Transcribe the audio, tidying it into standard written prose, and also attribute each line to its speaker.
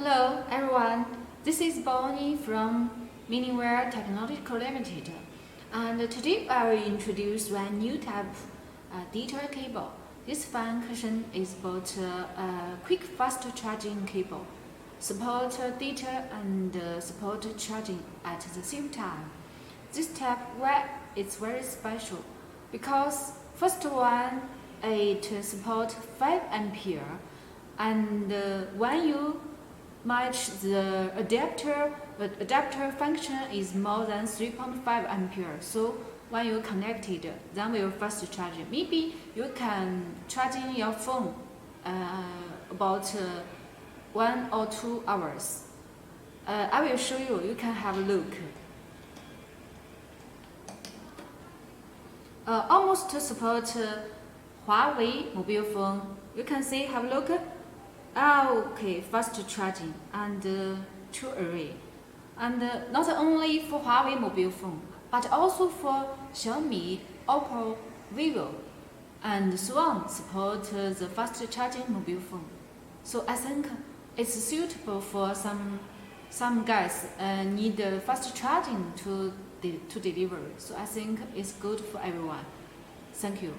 Speaker 1: Hello everyone, this is Bonnie from Meaningware Technological Limited, and today I will introduce one new type data cable. This function is about a quick fast charging cable, support data and support charging at the same time. This type is very special because first one it supports 5 ampere, and when you match the adapter function is more than 3.5 ampere. So when you connected, then will fast charge. Maybe you can charge in your phone about 1 or 2 hours. I will show you. You can have a look. Almost support Huawei mobile phone. You can see. Have a look. Okay, fast charging and two array, and not only for Huawei mobile phone, but also for Xiaomi, Oppo, Vivo, and so on support the fast charging mobile phone. So I think it's suitable for some guys need fast charging to deliver. So I think it's good for everyone. Thank you.